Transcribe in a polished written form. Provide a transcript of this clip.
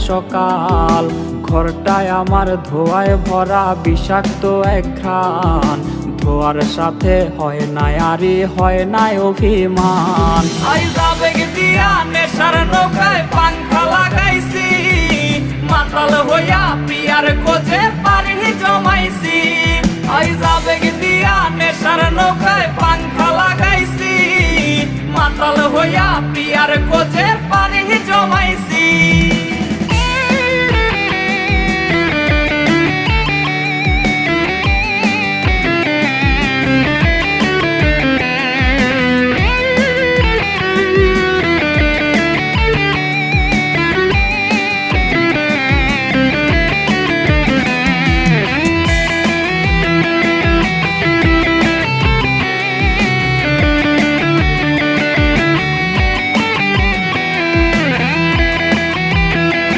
সকাল ঘরটায় আমার ধোঁয়ায় ভরা বিষাক্ত এক ঘ্রাণ। ধোঁয়ার সাথে হয় না আরে হয় না অভিমান। আবেগ দিয়া নেশার নৌকায় পাংখা লাগাইছি, মাতাল হইয়া প্রিয়ার খোঁজে পানি জমাইছি। আবেগ দিয়া নেশার নৌকায় পাংখা লাগাইছি, মাতাল হইয়া প্রিয়ার খোঁজে পানি জমাইছি।